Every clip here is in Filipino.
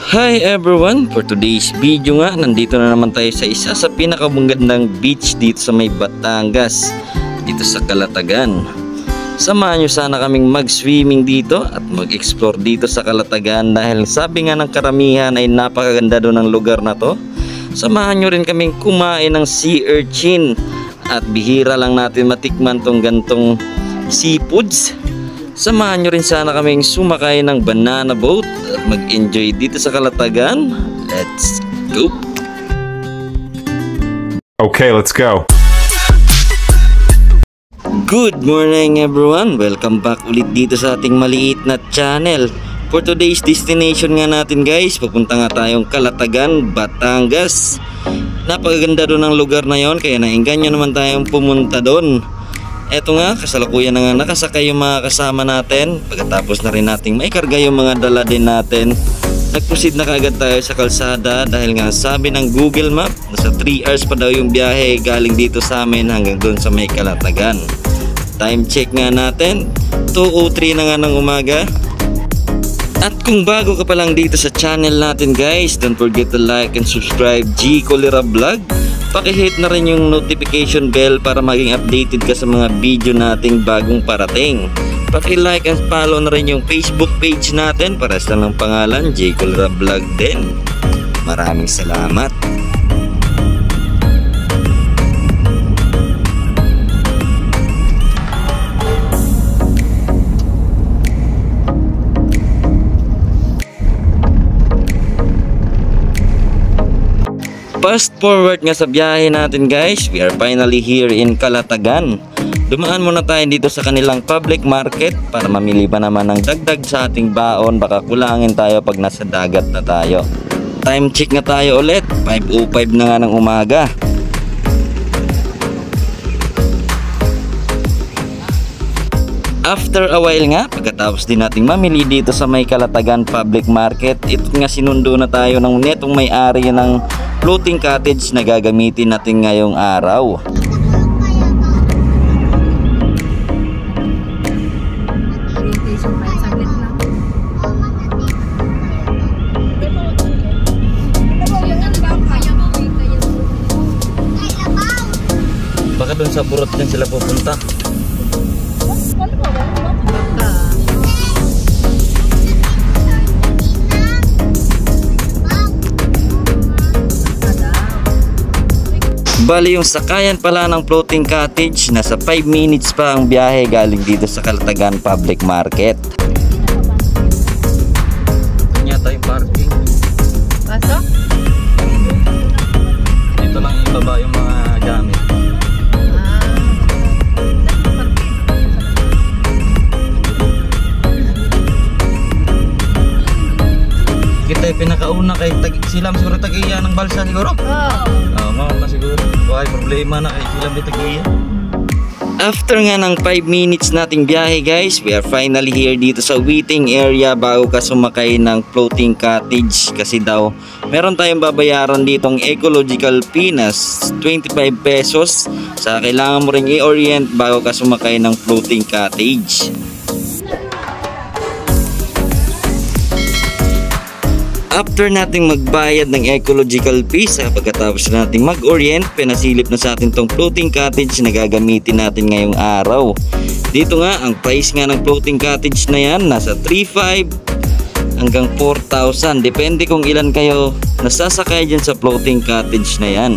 Hi everyone! For today's video nga, nandito na naman tayo sa isa sa pinakamagandang beach dito sa may Batangas, dito sa Calatagan. Samahan nyo sana kaming mag-swimming dito at mag-explore dito sa Calatagan dahil sabi nga ng karamihan ay napakaganda doon ng lugar na to. Samahan nyo rin kaming kumain ng sea urchin at bihira lang natin matikman tong gantong seafoods. Samahan nyo rin sana kaming sumakay ng banana boat at mag-enjoy dito sa Calatagan. Let's go! Okay, let's go! Good morning everyone! Welcome back ulit dito sa ating maliit na channel. For today's destination nga natin guys, pupunta nga tayong Calatagan, Batangas. Napakaganda doon ang lugar na yon, kaya nainganyo naman tayong pumunta doon. Eto nga, kasalukuyan na nga nakasakay yung mga kasama natin. Pagkatapos na rin nating maikarga yung mga dala din natin, nag-proceed na kaagad tayo sa kalsada dahil nga sabi ng Google Map, nasa 3 hours pa daw yung biyahe galing dito sa amin hanggang doon sa may Calatagan. Time check nga natin, 2:03 na nga ng umaga. At kung bago ka pa lang dito sa channel natin guys, don't forget to like and subscribe G Colera Vlog. Paki-hit na rin yung notification bell para maging updated ka sa mga video nating bagong parating. Paki-like and follow na rin yung Facebook page natin para sa ng pangalan J Colera Vlog din. Maraming salamat. Fast forward nga sa biyahe natin guys, we are finally here in Calatagan. Dumaan muna tayo dito sa kanilang public market para mamili pa naman ng dagdag sa ating baon, baka kulangin tayo pag nasa dagat na tayo. Time check nga tayo ulit, 5:05 na nga ng umaga. After a while nga, pagkatapos din nating mamili dito sa may Calatagan public market, ito nga sinundo na tayo ng netong may-ari ng floating cottage na gagamitin natin ngayong araw. Baka doon sa burot din sila pupunta. Bali yung sakayan pala ng floating cottage, nasa 5 minutes pa ang biyahe galing dito sa Calatagan public market. Ito yata yung parking. Pasok? Dito lang ibaba yung mga gamit. Kita yung pinakauna kay silam siguro tagiya ng balsa siguro? Oo. Mauna siguro. Why problema na kay silam di tagiya. After nga ng 5 minutes nating biyahe guys, we are finally here dito sa waiting area bago ka sumakay ng floating cottage. Kasi daw, meron tayong babayaran ditong ecological fee na 25 pesos. Sa kailangan mo ring i-orient bago ka sumakay ng floating cottage. After nating magbayad ng ecological fees, pagkatapos nating mag-orient, pinasilip na sa atin tong floating cottage na gagamitin natin ngayong araw. Dito nga, ang price nga ng floating cottage na yan, nasa 3,500 hanggang 4,000. Depende kung ilan kayo nasasakay dyan sa floating cottage na yan.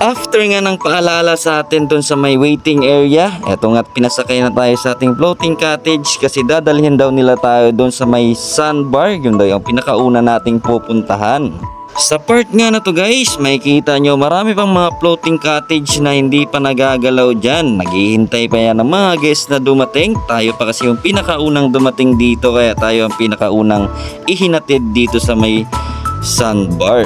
After nga ng paalala sa atin dun sa may waiting area, eto nga pinasakay na tayo sa ating floating cottage kasi dadalhin daw nila tayo dun sa may sandbar, yun daw yung pinakauna nating pupuntahan. Sa part nga na to guys, makikita nyo marami pang mga floating cottage na hindi pa nagagalaw dyan. Naghihintay pa yan ng mga guests na dumating. Tayo pa kasi yung pinakaunang dumating dito, kaya tayo ang pinakaunang ihinatid dito sa may sandbar.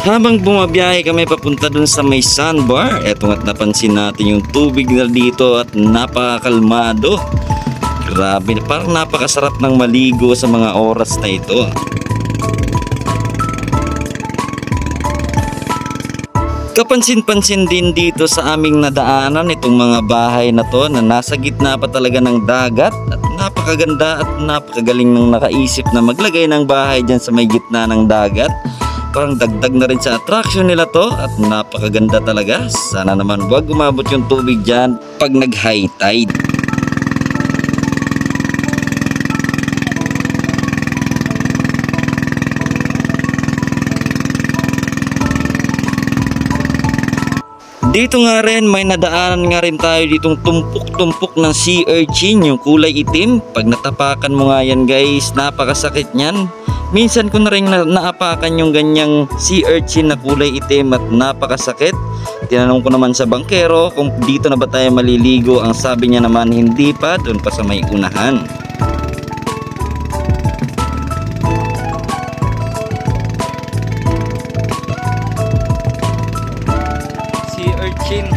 Habang bumabiyahe kami papunta dun sa may sandbar, eto nga't napansin natin yung tubig na dito at napakakalmado. Grabe, parang napakasarap ng maligo sa mga oras na ito. Kapansin-pansin din dito sa aming nadaanan itong mga bahay na to na nasa gitna pa talaga ng dagat, at napakaganda at napakagaling ng nakaisip na maglagay ng bahay dyan sa may gitna ng dagat. Parang dagdag na rin sa attraction nila to at napakaganda talaga. Sana naman wag umabot yung tubig dyan pag nag high tide. Dito nga rin may nadaanan nga rin tayo ditong tumpok-tumpok ng sea urchin, yung kulay itim. Pag natapakan mo nga yan guys, napakasakit niyan. Minsan ko na rin naapakan yung ganyang sea urchin na kulay itim at napakasakit. Tinanong ko naman sa bangkero kung dito na ba tayo maliligo. Ang sabi niya naman hindi pa, doon pa sa may unahan. Urchin.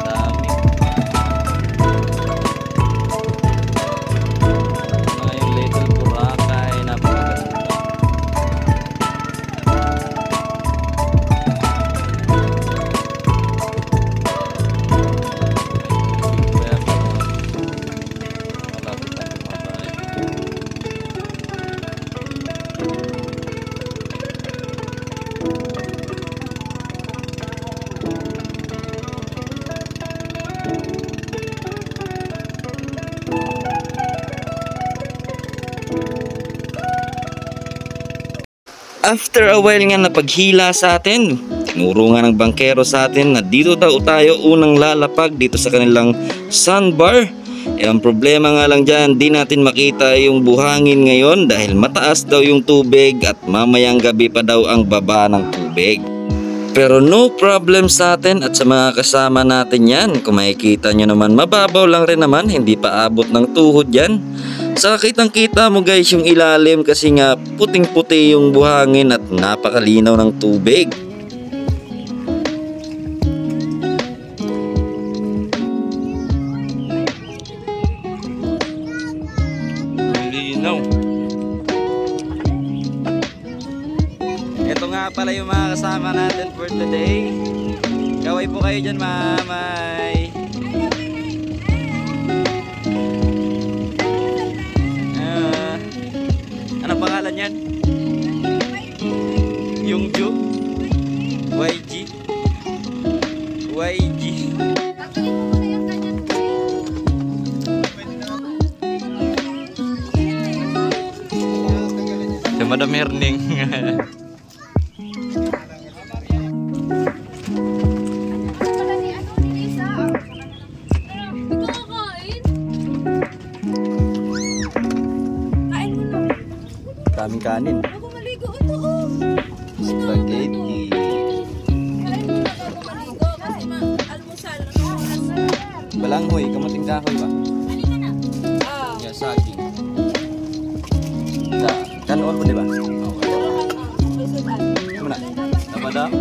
Dami. Yung little Boracay, napakaganda. After a while nga na paghila sa atin, tinuro nga ng bangkero sa atin na dito daw tayo unang lalapag dito sa kanilang sandbar. Ang problema nga lang dyan, di natin makita yung buhangin ngayon dahil mataas daw yung tubig at mamayang gabi pa daw ang baba ng tubig. Pero no problem sa atin at sa mga kasama natin yan. Kung makikita nyo naman, mababaw lang rin naman, hindi pa abot ng tuhod yan. Sa kitang kita mo guys yung ilalim kasi nga puting puti yung buhangin at napakalinaw ng tubig. Linaw. Ito nga pala yung mga kasama natin for today. Kaway po kayo dyan, mamay. Anong pangalan yan? Yung Ju? YG? YG. Si Madam Herning. Daming kanin. Ako maligo ito oh. Spaghetti. Kain mo na bago maligo kasi almusal. Balanghoy, kamating kahoy ba? Halika na. Yeah, saging. Kanon mo di ba? Ano na? Namadam?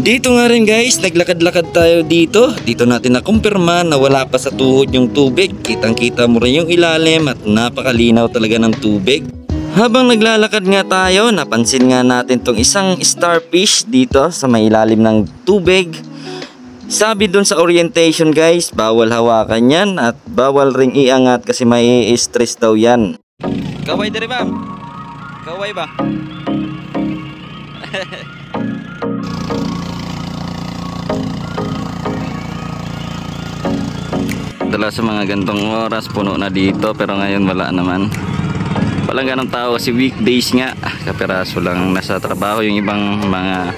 Dito nga rin guys, naglakad-lakad tayo dito. Dito natin nakumpirma na wala pa sa tuhod yung tubig. Kitang-kita mo rin yung ilalim at napakalinaw talaga ng tubig. Habang naglalakad nga tayo, napansin nga natin tong isang starfish dito sa may ilalim ng tubig. Sabi dun sa orientation guys, bawal hawakan yan at bawal ring iangat kasi may stress daw yan. Kaway dere ba? Kaway ba? Dala sa mga gantong oras puno na dito pero ngayon wala naman. Walang ganong tao kasi weekdays nga. Kapiraso lang nasa trabaho yung ibang mga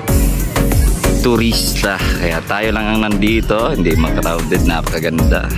turista. Kaya tayo lang ang nandito. Hindi crowded, napakaganda.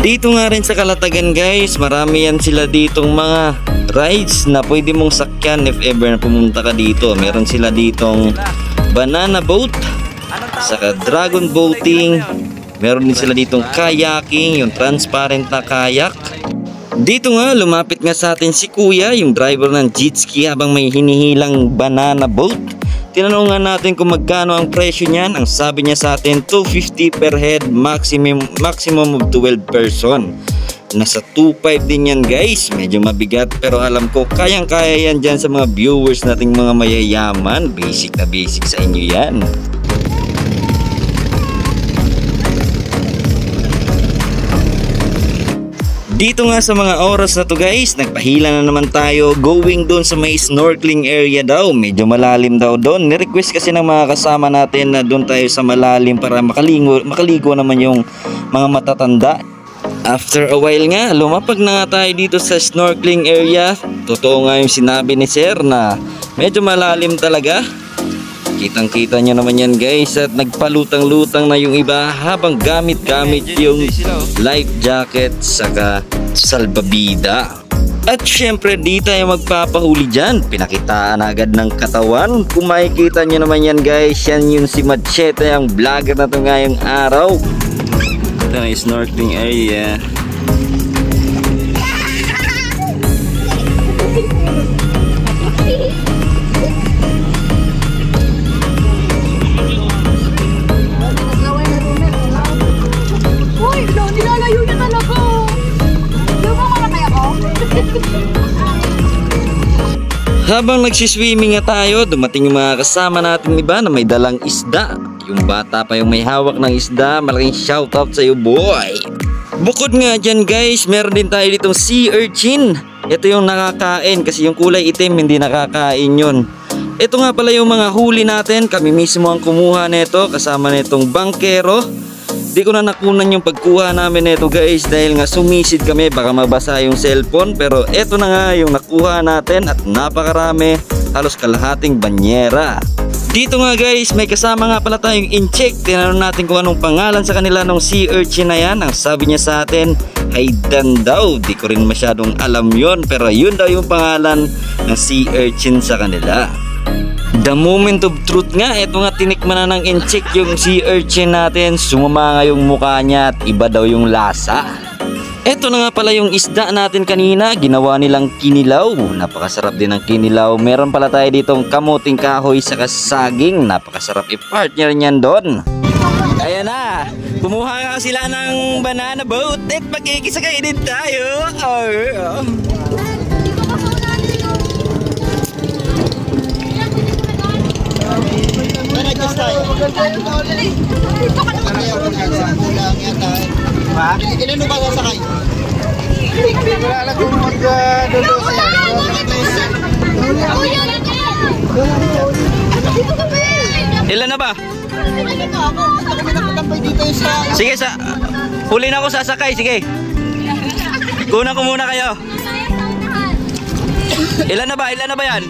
Dito nga rin sa Kalatagan guys, marami yan sila ditong mga rides na pwede mong sakyan if ever na pumunta ka dito. Meron sila ditong banana boat, saka dragon boating. Meron din sila ditong kayaking, yung transparent na kayak. Dito nga, lumapit nga sa atin si Kuya, yung driver ng jet ski habang may hinihilang banana boat. Tinanong nga natin kung magkano ang presyo niyan. Ang sabi niya sa atin, 250 per head, maximum of 12 person. Nasa 2.5 din yan guys. Medyo mabigat pero alam ko kayang-kaya yan dyan sa mga viewers nating mga mayayaman. Basic na basic sa inyo yan. Dito nga sa mga oras na to guys, nagpahila na naman tayo going doon sa may snorkeling area daw. Medyo malalim daw doon. Ni-request kasi ng mga kasama natin na doon tayo sa malalim para makaligo naman yung mga matatanda. After a while nga, lumapag na nga tayo dito sa snorkeling area. Totoo nga yung sinabi ni Sir na medyo malalim talaga. Kitang-kita nyo naman yan guys, at nagpalutang-lutang na yung iba habang gamit-gamit yung life jacket saka salbabida. At syempre di tayo magpapahuli dyan, pinakitaan agad ng katawan. Kung makikita nyo naman yan guys, yan yung si Machete, ang vlogger na to ngayong araw. Ito na yung snorkeling area. Habang nagsiswimming nga tayo, dumating yung mga kasama natin iba na may dalang isda. Yung bata pa yung may hawak ng isda, malaking shoutout sa iyo boy. Bukod nga dyan guys, meron din tayo ditong sea urchin. Ito yung nakakain kasi yung kulay itim hindi nakakain yun. Ito nga pala yung mga huli natin, kami mismo ang kumuha nito kasama nitong bangkero. Di ko na nakunan yung pagkuha namin nito guys dahil nga sumisid kami, baka mabasa yung cellphone. Pero eto na nga yung nakuha natin at napakarami, halos kalahating banyera. Dito nga guys, may kasama nga pala tayong incheck. Tinanong natin kung anong pangalan sa kanila ng sea urchin na yan. Ang sabi niya sa atin ay Dan daw. Di ko rin masyadong alam yon, pero yun daw yung pangalan ng sea urchin sa kanila. The moment of truth nga, eto nga tinikman na ng incheck yung sea urchin natin. Sumama nga yung mukha niya at iba daw yung lasa. Eto na nga pala yung isda natin kanina, ginawa nilang kinilaw. Napakasarap din ng kinilaw. Meron pala tayo ditong kamuting kahoy sa saging. Napakasarap i-partner niyan doon. Ayan na, kumuha nga sila ng banana boat at magkikisakay din tayo. Ilan mo ba sasakay? Wala lang kung mag-dulo sa'yo. Ilan na ba? Sige, huli na ako sasakay, sige. Kunan ko muna kayo. Ilan na ba? Ilan na ba yan?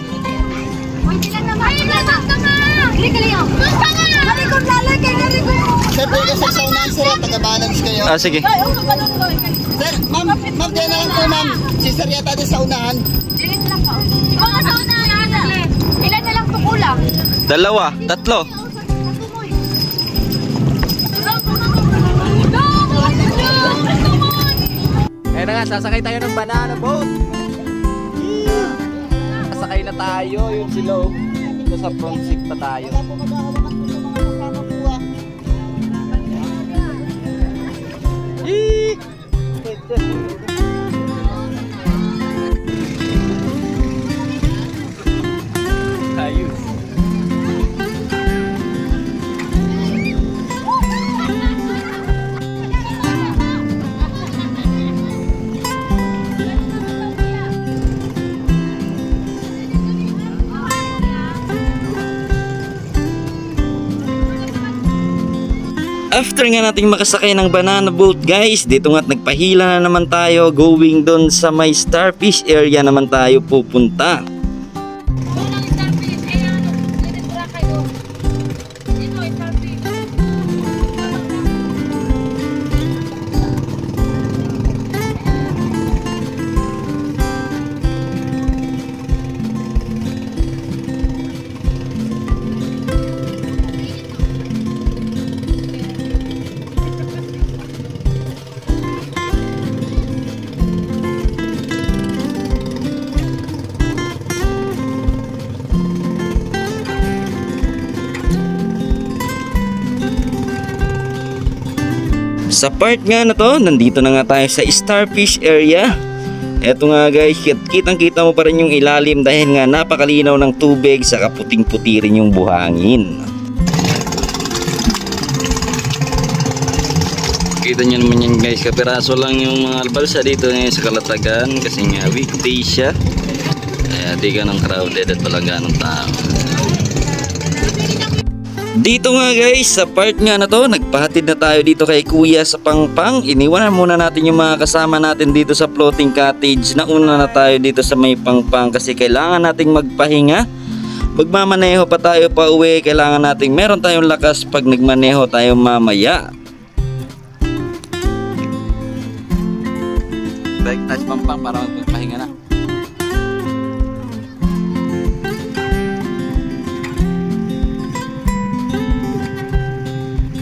Sir, pwede sa saunahan sir, taga-balance kayo. Ah, sige. Sir, ma'am, kaya na lang po ma'am. Si sir yata din sa unahan. Ikaw nga sa unahan. Ilan na lang tukulang? 2, 3. Ayan na nga, sasakay tayo ng banana boat. Sasakay na tayo, yung silog. Ito sa front seat pa tayo. Ayos. After nga nating makasakay ng banana boat guys, dito nga't nagpahila na naman tayo going doon sa may starfish area naman tayo pupunta. Sa part nga na to, nandito na nga tayo sa Starfish area. Eto nga guys, kitang kita mo pa rin yung ilalim dahil nga napakalinaw ng tubig, saka puting-puti rin yung buhangin. Kita nyo naman yan guys, kapiraso lang yung mga balsa dito ngayon sa Kalatagan kasi nga weekday siya. Kaya di ganong crowded at walang ganong tao. Dito nga guys, sa part nga na to, nagpahatid na tayo dito kay Kuya sa Pangpang. Iniwanan muna natin yung mga kasama natin dito sa floating cottage. Nauna na tayo dito sa may Pangpang kasi kailangan nating magpahinga. Magmamaneho pa tayo pa uwi, kailangan nating meron tayong lakas pag nagmaneho tayo mamaya. Balik tayo sa Pangpang para magpahinga na.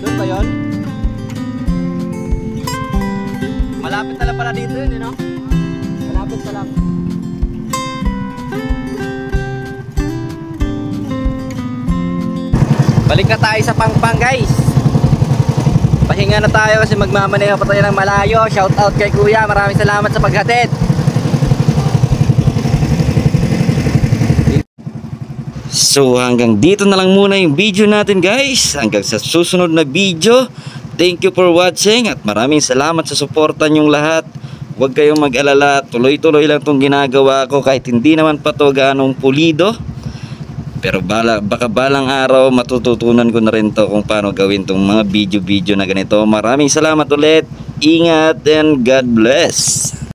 Doon ba yun? Malapit na lang pala dito yun, no? Malapit na lang. Balik na tayo sa Pangpang guys. Pahinga na tayo kasi magmamaneho pa tayo ng malayo. Shout out kay Kuya, maraming salamat sa paghatid. So hanggang dito na lang muna yung video natin guys. Hanggang sa susunod na video. Thank you for watching at maraming salamat sa suporta nyong lahat. Huwag kayong mag-alala, tuloy-tuloy lang itong ginagawa ko kahit hindi naman pa to ganong pulido. Pero baka balang araw matututunan ko na rin to kung paano gawin tong mga video na ganito. Maraming salamat ulit. Ingat and God bless.